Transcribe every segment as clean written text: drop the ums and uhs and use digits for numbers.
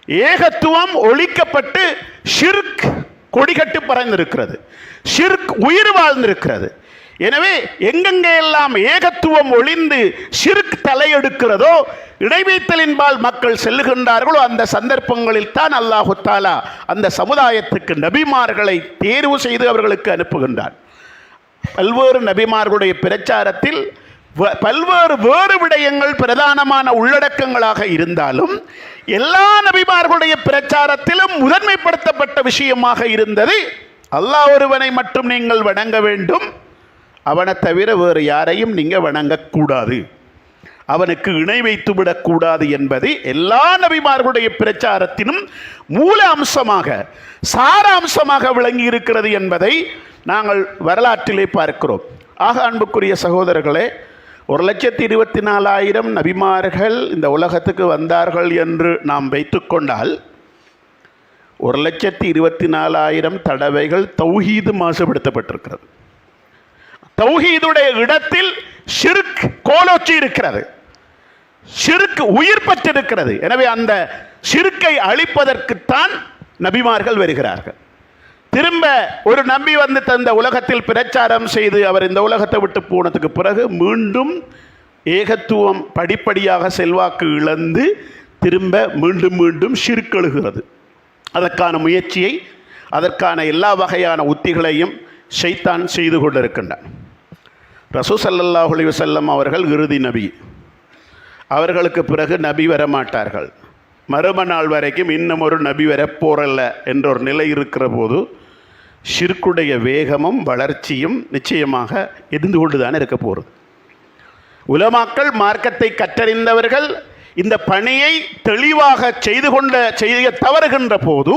ஏகத்துவம் ஒழிக்கப்பட்டு ஷிர்க் கொடிகட்டு பறந்திருக்கிறது, ஷிர்க் உயிர் வாழ்ந்திருக்கிறது. எனவே எங்கெங்கே எல்லாம் ஏகத்துவம் ஒளிந்து ஷிர்க் தலையெடுக்கிறதோ, இடைவைத்தலின்பால் மக்கள் செல்லுகின்றார்களோ, அந்த சந்தர்ப்பங்களில் தான் அல்லாஹு தஆலா அந்த சமுதாயத்துக்கு நபிமார்களை தேர்வு செய்து அவர்களுக்கு அனுப்புகின்றார். பல்வேறு நபிமார்களுடைய பிரச்சாரத்தில் பல்வேறு வேறு விடயங்கள் பிரதானமான உள்ளடக்கங்களாக இருந்தாலும் எல்லா நபிமார்களுடைய பிரச்சாரத்திலும் முதன்மைப்படுத்தப்பட்ட விஷயமாக இருந்தது அல்லாஹ் ஒருவனை மட்டும் நீங்கள் வணங்க வேண்டும், அவனை தவிர வேறு யாரையும் நீங்கள் வணங்கக்கூடாது, அவனுக்கு இணை வைத்து விடக்கூடாது என்பது எல்லா நபிமார்களுடைய பிரச்சாரத்திலும் மூல அம்சமாக சார அம்சமாக விளங்கி இருக்கிறது என்பதை நாங்கள் வரலாற்றிலே பார்க்கிறோம். ஆக அன்புக்குரிய சகோதரர்களே, 1,24,000 நபிமார்கள் இந்த உலகத்துக்கு வந்தார்கள் என்று நாம் வைத்துக்கொண்டால் 1,24,000 தடவைகள் தௌஹீது மாசுபடுத்தப்பட்டிருக்கிறது. தௌஹீதுடைய இடத்தில் ஷிர்க் கோலோச்சி இருக்கிறது, ஷிர்க் உயிர் பெற்றிருக்கிறது. எனவே அந்த ஷிர்க்கை அழிப்பதற்குத்தான் நபிமார்கள் வருகிறார்கள். திரும்ப ஒரு நபி வந்து தந்த உலகத்தில் பிரச்சாரம் செய்து அவர் இந்த உலகத்தை விட்டு போனதுக்கு பிறகு மீண்டும் ஏகத்துவம் படிப்படியாக செல்வாக்கு இழந்து திரும்ப மீண்டும் மீண்டும் ஷிர்க் எழுகிறது. அதற்கான முயற்சியை, அதற்கான எல்லா வகையான உத்திகளையும் ஷைத்தான் செய்து கொண்டிருக்கின்றான். ரசூல் ஸல்லல்லாஹு அலைஹி வஸல்லம் அவர்கள் இறுதி நபி, அவர்களுக்கு பிறகு நபி வரமாட்டார்கள், மறும நாள் வரைக்கும் இன்னும் ஒரு நபி வரப்போறல்ல என்ற ஒரு நிலை இருக்கிற போது ஷிர்க்குடைய வேகமும் வளர்ச்சியும் நிச்சயமாக இருந்து கொண்டு தான் இருக்க போகிறது. உலமாக்கள், மார்க்கத்தை கற்றறிந்தவர்கள் இந்த பணியை தெளிவாக செய்ய தவறுகின்ற போது,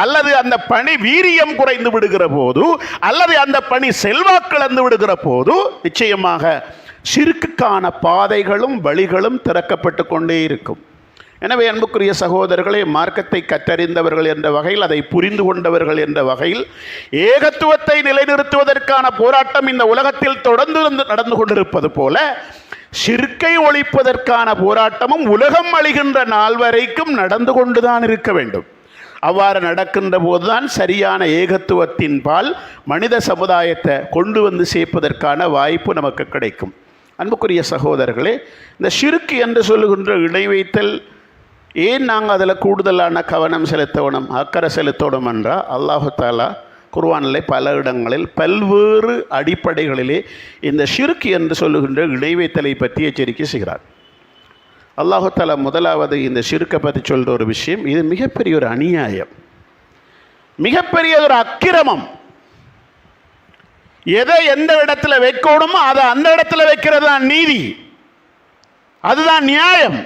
அல்லது அந்த பணி வீரியம் குறைந்து விடுகிற போது, அல்லது அந்த பணி செல்வாக்கிழந்து விடுகிற போது நிச்சயமாக ஷிர்க்குக்கான பாதைகளும் வழிகளும் திறக்கப்பட்டு கொண்டே இருக்கும். எனவே அன்புக்குரிய சகோதரர்களே, மார்க்கத்தை கற்றறிந்தவர்கள் என்ற வகையில், அதை புரிந்து கொண்டவர்கள் என்ற வகையில் ஏகத்துவத்தை நிலைநிறுத்துவதற்கான போராட்டம் இந்த உலகத்தில் தொடர்ந்து நடந்து கொண்டிருப்பது போல ஷிர்க்கை ஒழிப்பதற்கான போராட்டமும் உலகம் அழிகின்ற நாள் வரைக்கும் நடந்து கொண்டுதான் இருக்க வேண்டும். அவ்வாறு நடக்கின்ற போதுதான் சரியான ஏகத்துவத்தின் பால் மனித சமுதாயத்தை கொண்டு வந்து சேர்ப்பதற்கான வாய்ப்பு நமக்கு கிடைக்கும். அன்புக்குரிய சகோதரர்களே, இந்த ஷிர்க் என்று சொல்லுகின்ற இணை வைத்தல் ஏன் நாங்கள் அதில் கூடுதலான கவனம் செலுத்தணும், அக்கறை செலுத்தணும் என்றால், அல்லாஹு தஆலா குர்ஆனில் பல இடங்களில் பல்வேறு அடிப்படைகளிலே இந்த ஷிர்க் என்று சொல்லுகின்ற இணை வைத்தலை பற்றி எச்சரிக்கை செய்கிறார். அல்லாஹு தஆலா முதலாவது இந்த ஷிர்க்கை பற்றி சொல்கிற ஒரு விஷயம், இது மிகப்பெரிய ஒரு அநியாயம், மிகப்பெரிய ஒரு அக்கிரமம். எதை எந்த இடத்துல வைக்கணுமோ அதை அந்த இடத்துல வைக்கிறது தான் நீதி, அதுதான் நியாயம்.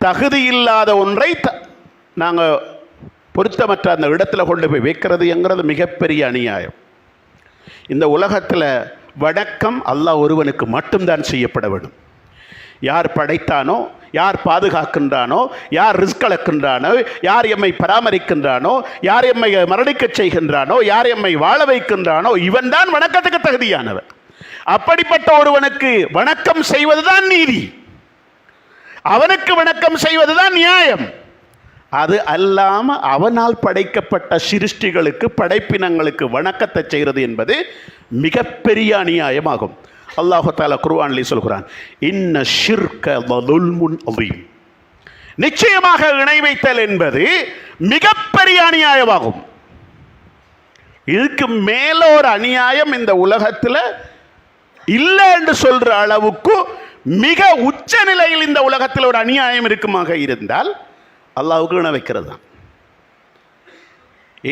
தகுதி இல்லாத ஒன்றை நாங்கள் பொருத்தமற்ற அந்த இடத்துல கொண்டு போய் வைக்கிறது என்கிறது மிகப்பெரிய அநியாயம். இந்த உலகத்தில் வணக்கம் அல்லாஹ் ஒருவனுக்கு மட்டும்தான் செய்யப்பட வேண்டும். யார் படைத்தானோ, யார் பாதுகாக்கின்றானோ, யார் ரிஸ்க் அளக்கின்றானோ, யார் எம்மை பராமரிக்கின்றானோ, யார் எம்மை மரணிக்க செய்கின்றானோ, யார் எம்மை வாழ வைக்கின்றானோ, இவன் தான் வணக்கத்துக்கு தகுதியானவன். அப்படிப்பட்ட ஒருவனுக்கு வணக்கம் செய்வதுதான் நீதி, அவனுக்கு வணக்கம் செய்வதுதான் நியாயம். அது அல்லாம அவனால் படைக்கப்பட்ட சிருஷ்டிகளுக்கு, படைப்பினங்களுக்கு வணக்கத்தை செய்கிறது என்பது மிகப்பெரிய அநியாயமாகும். அல்லாஹு தஆலா குர்ஆனில் சொல்கிறான், இன்ன ஷிர்க லதுல்முன் அதீம், நிச்சயமாக இணை வைத்தல் என்பது மிகப்பெரிய அநியாயமாகும். இதுக்கு மேல ஒரு அநியாயம் இந்த உலகத்தில் இல்லை என்று சொல்ற அளவுக்கு மிக உச்ச நிலையில் இந்த உலகத்தில் ஒரு அநியாயம் இருக்குமாக இருந்தால் அல்லாஹ்வுக்கு இணை வைக்கிறது தான்.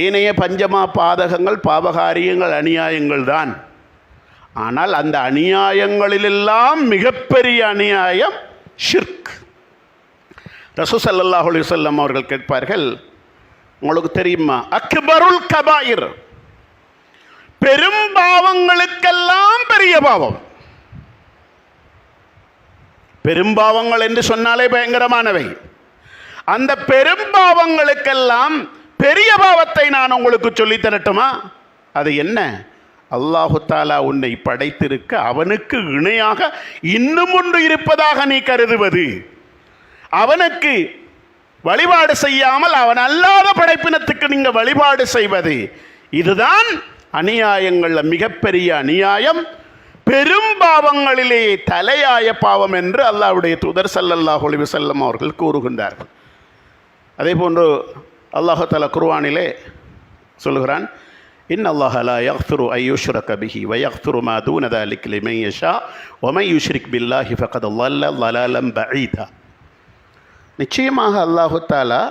ஏனைய பஞ்சமா பாதகங்கள், பாவகாரியங்கள், அநியாயங்கள் தான். ஆனால் அந்த அநியாயங்களிலெல்லாம் மிகப்பெரிய அநியாயம் ஷிர்க். ரசூல் ஸல்லல்லாஹு அலைஹி வஸல்லம் அவர்கள் கேட்பார்கள், உங்களுக்கு தெரியுமா அக்பருல் கபாயிர், பெரும் பாவங்களுக்கெல்லாம் பெரிய பாவம். பெரும்பாவங்கள் என்று சொன்னாலே பயங்கரமானவை. அந்த பெரும்பாவங்களுக்கெல்லாம் பெரிய பாவத்தை நான் உங்களுக்கு சொல்லி தரட்டுமா? அது என்ன? அல்லாஹு தஆலா உன்னை படைத்திருக்க அவனுக்கு இணையாக இன்னும் ஒன்று இருப்பதாக நீ கருதுவது, அவனுக்கு வழிபாடு செய்யாமல் அவன் அல்லாத படைப்பினத்துக்கு நீங்க வழிபாடு செய்வது, இதுதான் அநியாயங்கள்ல மிகப்பெரிய அநியாயம், பெரும் பாவங்களிலே தலையாய பாவம் என்று அல்லாஹ்வுடைய தூதர் ஸல்லல்லாஹு அலைஹி வஸல்லம் அவர்கள் கூறுகின்றார்கள். அதே போன்று அல்லாஹ் தஆலா குர்ஆனிலே சொல்கிறான், இன்னல்லாஹ லா யக்ஃபிரு அன் யுஷ்ரக பிஹி வ யக்ஃபிரு மா தூன ذلك லிமன் யஷா வ மன் யுஷ்ரிக் பில்லாஹி ஃபகத் ضل ضلالا بعيدا. நிச்சயமாக அல்லாஹ் தஆலா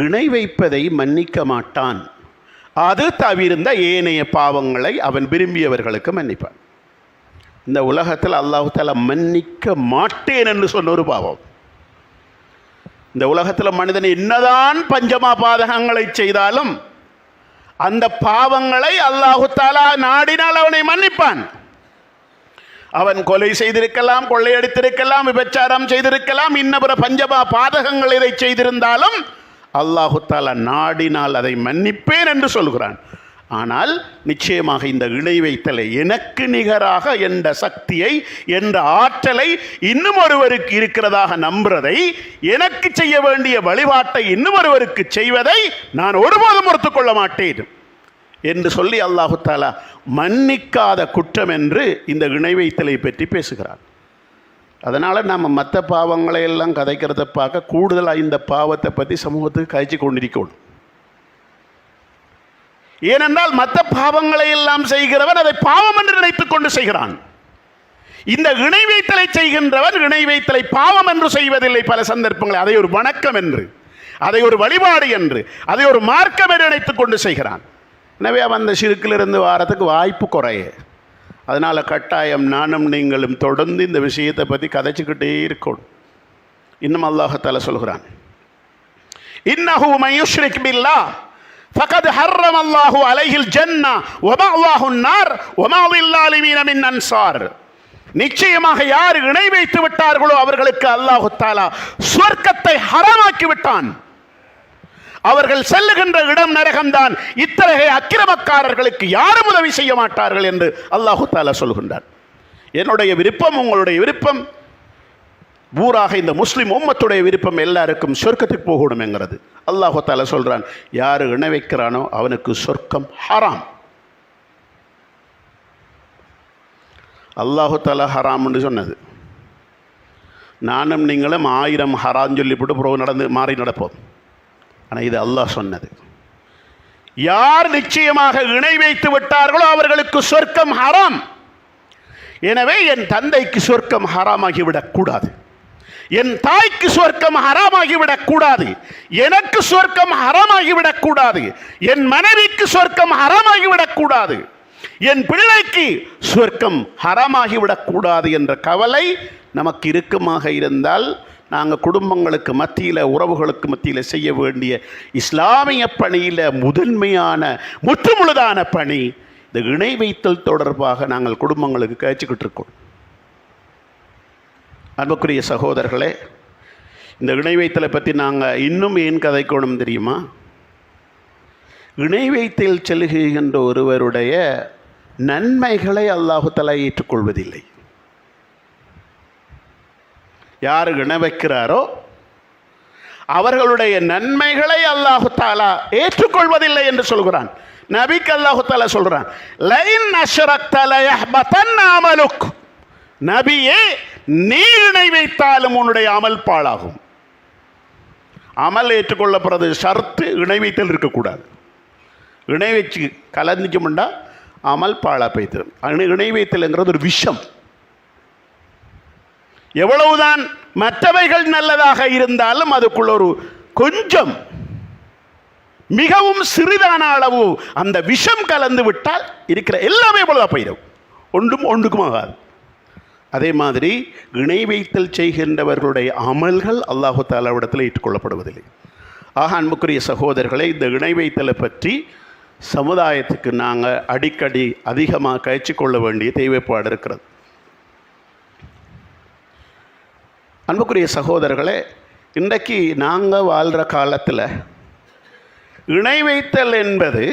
இணை வைப்பதை மன்னிக்க மாட்டான், அது தவிர்ந்த ஏனைய பாவங்களை அவன் விரும்பியவர்களுக்கு மன்னிப்பான். இந்த உலகத்தில் அல்லாஹ் தஆலா மன்னிக்க மாட்டேன் என்று சொன்ன ஒரு பாவம். இந்த உலகத்தில் மனிதன் என்னதான் பஞ்சமா பாதகங்களை செய்தாலும் அந்த பாவங்களை அல்லாஹ் தஆலா நாடினால் அவனை மன்னிப்பான். அவன் கொலை செய்திருக்கலாம், கொள்ளையடித்திருக்கலாம், விபச்சாரம் செய்திருக்கலாம், இன்னபிற பஞ்சமா பாதகங்கள் இதை செய்திருந்தாலும் அல்லாஹ் தஆலா நாடினால் அதை மன்னிப்பேன் என்று சொல்கிறான். ஆனால் நிச்சயமாக இந்த இணை வைத்தலை, எனக்கு நிகராக என்ற சக்தியை என்ற ஆற்றலை இன்னும் ஒருவருக்கு இருக்கிறதாக நம்புறதை, எனக்கு செய்ய வேண்டிய வழிபாட்டை இன்னும் ஒருவருக்கு செய்வதை நான் ஒருபோதும் ஒத்துக்கொள்ள மாட்டேன் என்று சொல்லி அல்லாஹ் தஆலா மன்னிக்காத குற்றம் என்று இந்த இணை வைத்தலை பற்றி பேசுகிறார். அதனால் நம்ம மற்ற பாவங்களை எல்லாம் கதைக்கிறத பார்க்க கூடுதலாக இந்த பாவத்தை பற்றி சமூகத்துக்கு கழிச்சு கொண்டிருக்கணும். ஏனென்றால் மற்ற பாவங்களை எல்லாம் செய்கிறவன் அதை பாவம் என்று நினைத்துக் கொண்டு செய்கிறான். இந்த இணை வைத்தலை செய்கின்றவன் இணை வைத்தலை பாவம் என்று செய்வதில்லை. பல சந்தர்ப்பங்களை அதை ஒரு வணக்கம் என்று, அதை ஒரு வழிபாடு என்று, அதை ஒரு மார்க்கம் என்று நினைத்துக் கொண்டு செய்கிறான். எனவே அவன் அந்த ஷிர்க்கிலிருந்து வாரத்துக்கு வாய்ப்பு குறைய. அதனால் கட்டாயம் நானும் நீங்களும் தொடர்ந்து இந்த விஷயத்தை பற்றி கதைச்சிக்கிட்டே இருக்கணும். இன்னும் அல்லாஹ் தஆலா சொல்கிறான், இன்னஹு மன் யுஷ்ரிக் பில்லாஹ் ஃபகத் ஹர்ரம அல்லாஹு அலைஹில் ஜன்னah வ மஅவாஹுன் நார் வ மா லில்-ஸாலிமீன மின் அன்சார். நிச்சயமாக யார் இணை வைத்து விட்டார்களோ அவர்களுக்கு அல்லாஹ் தஆலா சொர்க்கத்தை ஹராமாக்கி விட்டான். அவர்கள் செல்லுகின்ற இடம் நரகம்தான். இத்தகைய அக்கிரமக்காரர்களுக்கு யாரும் உதவி செய்ய மாட்டார்கள் என்று அல்லாஹ் தஆலா சொல்கின்றார். என்னுடைய விருப்பம், உங்களுடைய விருப்பம், பூராக இந்த முஸ்லிம் உம்மத்துடைய விருப்பம் எல்லாருக்கும் சொர்க்கத்துக்கு போகணும் என்கிறது. அல்லாஹ் தஆலா சொல்றான், யார் இணை வைக்கிறானோ அவனுக்கு சொர்க்கம் ஹராம். அல்லாஹ் தஆலா ஹராம் என்று சொன்னது. நானும் நீங்களும் 1000 ஹராம் சொல்லிவிட்டு புறவு நடந்து மாறி நடப்போம். ஆனால் இது அல்லாஹ் சொன்னது. யார் நிச்சயமாக இணை வைத்து விட்டார்களோ அவர்களுக்கு சொர்க்கம் ஹராம். எனவே என் தந்தைக்கு சொர்க்கம் ஹராமாகிவிடக் கூடாது, என் தாய்க்கு சொர்க்கம் ஹராமாகிவிடக் கூடாது, எனக்கு சொர்க்கம் ஹராமாகிவிடக் கூடாது, என் மனைவிக்கு சொர்க்கம் ஹராமாகிவிடக் கூடாது, என் பிள்ளைக்கு சொர்க்கம் ஹராமாகிவிடக் கூடாது என்ற கவலை நமக்கு இருக்குமாக இருந்தால் நாங்கள் குடும்பங்களுக்கு மத்தியில், உறவுகளுக்கு மத்தியில் செய்ய வேண்டிய இஸ்லாமிய பணியில் முதன்மையான முற்றுமுழுதான பணி இந்த இணை வைத்தல் தொடர்பாக நாங்கள் குடும்பங்களுக்கு கழிச்சுக்கிட்டு இருக்கோம். அன்புக்குரிய சகோதரர்களே, இந்த இணை வைத்தலை பற்றி நாங்கள் இன்னும் ஏன் கதைக்கணும் தெரியுமா? இணை வைத்தல் செல்கின்ற ஒருவருடைய நன்மைகளை அல்லாஹ் தஆலா ஏற்றுக்கொள்வதில்லை. யார் இணை வைக்கிறாரோ அவர்களுடைய நன்மைகளை அல்லாஹ் தஆலா ஏற்றுக்கொள்வதில்லை என்று சொல்கிறான். நபிக்கு அல்லாஹ் தஆலா சொல்றான், லைன் அஷ்ரக்த லயஹ்பதன் அமலுக். நபியே, நீ இணை வைத்தாலும் உன்னுடைய அமல் பாழாகும். அமல் ஏற்றுக்கொள்ளப்படுறது ஷர்த்து, இணை வைத்தல் இருக்கக்கூடாது. இணை வச்சு கலந்துச்சோம்னா அமல் பாழா போய்த்து. இணை வைத்தல்ங்கிறது ஒரு விஷம். எவ்வளவுதான் மற்றவைகள் நல்லதாக இருந்தாலும் அதுக்குள்ள ஒரு கொஞ்சம், மிகவும் சிறிதான அளவு அந்த விஷம் கலந்து விட்டால் இருக்கிற எல்லாமே பொழுதா போயிடும், ஒன்றுக்கும் ஆகாது. அதே மாதிரி இணை வைத்தல் செய்கின்றவர்களுடைய அமல்கள் அல்லாஹ் தஆலாவிடத்தில் ஏற்றுக்கொள்ளப்படுவதில்லை. ஆக அன்புக்குரிய சகோதரர்களை, இந்த இணை வைத்தலை பற்றி சமுதாயத்துக்கு நாங்கள் அடிக்கடி அதிகமாக கழிச்சுக்கொள்ள வேண்டிய தேவைப்பாடு இருக்கிறது. அன்புக்குரிய சகோதரர்களே, இன்றைக்கு நாங்கள் வாழ்கிற காலத்தில் இணை வைத்தல் என்பது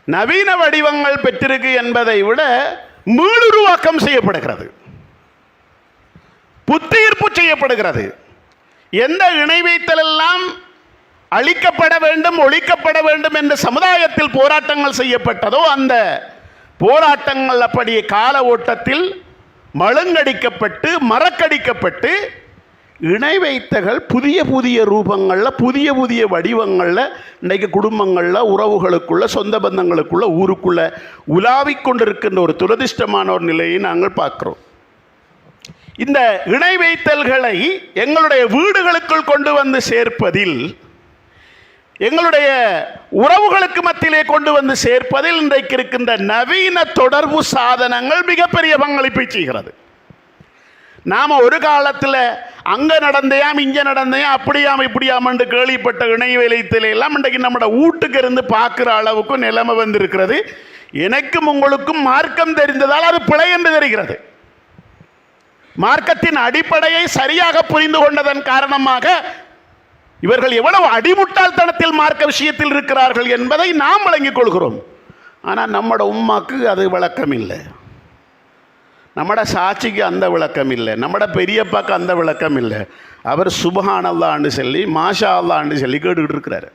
நவீன வடிவங்கள் பெற்றிருக்கு என்பதை விட மீளுருவாக்கம் செய்யப்படுகிறது, புத்துயிர்ப்பு செய்யப்படுகிறது. எந்த இணை வைத்தல் எல்லாம் அழிக்கப்பட வேண்டும், ஒழிக்கப்பட வேண்டும் என்ற சமுதாயத்தில் போராட்டங்கள் செய்யப்பட்டதோ அந்த போராட்டங்கள் அப்படியே கால ஓட்டத்தில் மழுங்கடிக்கப்பட்டு மறக்கடிக்கப்பட்டு இணை வைத்தகள் புதிய புதிய ரூபங்களில் புதிய புதிய வடிவங்களில் இன்றைக்கு குடும்பங்களில் உறவுகளுக்குள்ள சொந்த பந்தங்களுக்குள்ள ஊருக்குள்ள உலாவிக் கொண்டிருக்கின்ற ஒரு துரதிர்ஷ்டமான ஒரு நிலையை நாங்கள் பார்க்கிறோம். இந்த இணை வைத்தல்களை எங்களுடைய வீடுகளுக்குள் கொண்டு வந்து சேர்ப்பதில், எங்களுடைய உறவுகளுக்கு மத்தியிலே கொண்டு வந்து சேர்ப்பதில் இன்றைக்கு இருக்கின்ற நவீன தொடர்பு சாதனங்கள் மிகப்பெரிய பங்களிப்பை செய்கிறது. நாம் ஒரு காலத்தில் அங்கே நடந்தையாம் இங்கே நடந்தையாம் அப்படியாம் இப்படியாம் என்று கேள்விப்பட்ட இணை வைத்தலை எல்லாம் இன்றைக்கு நம்மளோட வீட்டுக்கு இருந்து பார்க்குற அளவுக்கு நிலைமை வந்திருக்கிறது. எனக்கும் உங்களுக்கும் மார்க்கம் தெரிந்ததால் அது பிழை என்று தெரிகிறது. மார்க்கத்தின் அடிப்படையை சரியாக புரிந்து கொண்டதன் காரணமாக இவர்கள் எவ்வளவு அடிமுட்டாள்தனத்தில் மார்க்க விஷயத்தில் இருக்கிறார்கள் என்பதை நாம் விளங்கிக் கொள்கிறோம். ஆனால் நம்மட உம்மாக்கு அது விளக்கம் இல்லை, நம்மட சாட்சிக்கு அந்த விளக்கம் இல்லை, நம்மட பெரியப்பாக்கு அந்த விளக்கம் இல்லை. அவர் சுபஹானல்லான்னு சொல்லி மாஷா அல்லான்னு சொல்லி கேட்டுக்கிட்டு இருக்கிறார்.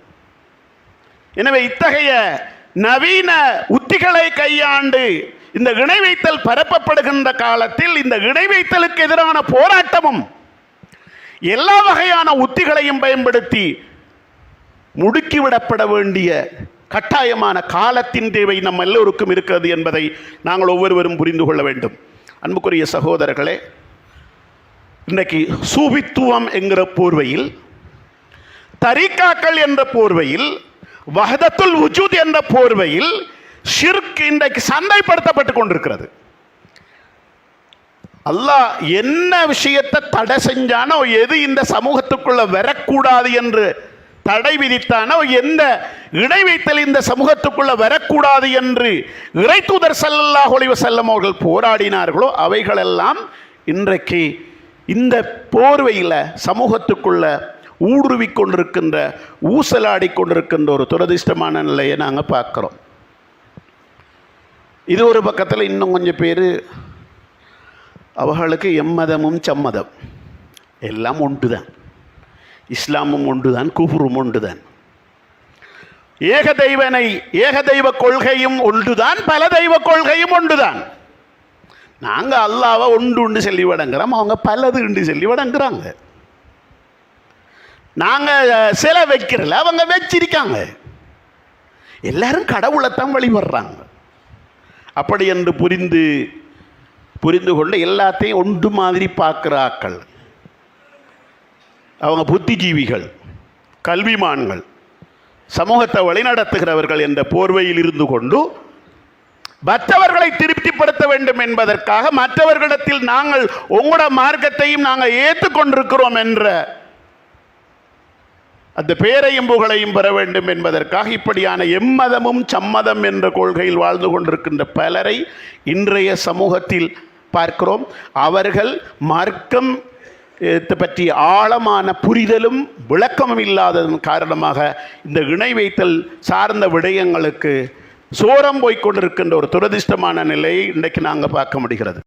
எனவே இத்தகைய நவீன உத்திகளை கையாண்டு இந்த இணை வைத்தல் பரப்பப்படுகின்ற காலத்தில் இந்த இணை வைத்தலுக்கு எதிரான போராட்டமும் எல்லா வகையான உத்திகளையும் பயன்படுத்தி முடுக்கிவிடப்பட வேண்டிய கட்டாயமான காலத்தின் தேவை நம் எல்லோருக்கும் இருக்கிறது என்பதை நாங்கள் ஒவ்வொருவரும் புரிந்து கொள்ள வேண்டும். அன்புக்குரிய சகோதரர்களே, இன்றைக்கு சூபித்துவம் என்கிற போர்வையில், தரீக்காக்கள் என்ற போர்வையில், வஹதத்துல் வுஜூத் என்ற போர்வையில் ஷிர்க் இன்றைக்கு சந்தைப்படுத்தப்பட்டு கொண்டிருக்கிறது. அல்லாஹ் என்ன விஷயத்தை தடை செஞ்சானோ, எது இந்த சமூகத்துக்குள்ள வரக்கூடாது என்று தடை விதித்தானோ, எந்த இணை வைத்தல் இந்த சமூகத்துக்குள்ள வரக்கூடாது என்று இறை தூதர் ஸல்லல்லாஹு அலைஹி வஸல்லம் அவர்கள் போராடினார்களோ அவைகளெல்லாம் இன்றைக்கு இந்த போர்வையில் சமூகத்துக்குள்ள ஊடுருவி கொண்டிருக்கின்ற, ஊசலாடி கொண்டிருக்கின்ற ஒரு துரதிர்ஷ்டமான நிலையை நாங்கள் பார்க்குறோம். இது ஒரு பக்கத்தில் இன்னும் கொஞ்சம் பேர் அவர்களுக்கு எம்மதமும் சம்மதம் எல்லாம் ஒன்று தான், இஸ்லாமும் ஒன்று தான், குஃப்ரும் ஒன்று தான், ஏக தெய்வ கொள்கையும் ஒன்று தான், பல தெய்வ கொள்கையும் ஒன்று தான். நாங்கள் அல்லாவை ஒன்று உண்டு சொல்லி வணங்குறோம், அவங்க பலது உண்டு சொல்லி வணங்குறாங்க. நாங்கள் சிலை வைக்கிறல, அவங்க வச்சிருக்காங்க. எல்லாரும் கடவுளைத்தான் வழிபடுறாங்க. அப்படி என்று புரிந்து கொண்டு எல்லாத்தையும் ஒன்று மாதிரி பார்க்குற ஆக்கள், அவங்க புத்திஜீவிகள், கல்விமான்கள், சமூகத்தை வழிநடத்துகிறவர்கள் என்ற போர்வையில் இருந்து கொண்டு மற்றவர்களை திருப்திப்படுத்த வேண்டும் என்பதற்காக மற்றவர்களிடத்தில் நாங்கள் உங்களோட மார்க்கத்தையும் நாங்கள் ஏற்றுக்கொண்டிருக்கிறோம் என்ற அந்த பேரையும் புகழையும் பெற வேண்டும் என்பதற்காக இப்படியான எம்மதமும் சம்மதம் என்ற கொள்கையில் வாழ்ந்து கொண்டிருக்கின்ற பலரை இன்றைய சமூகத்தில் பார்க்கிறோம். அவர்கள் மார்க்கம் பற்றி ஆழமான புரிதலும் விளக்கமும் இல்லாததன் காரணமாக இந்த இணை வைத்தல் சார்ந்த விடயங்களுக்கு சோரம் போய்கொண்டிருக்கின்ற ஒரு துரதிர்ஷ்டமான நிலையை இன்றைக்கு நாங்கள் பார்க்க முடிகிறது.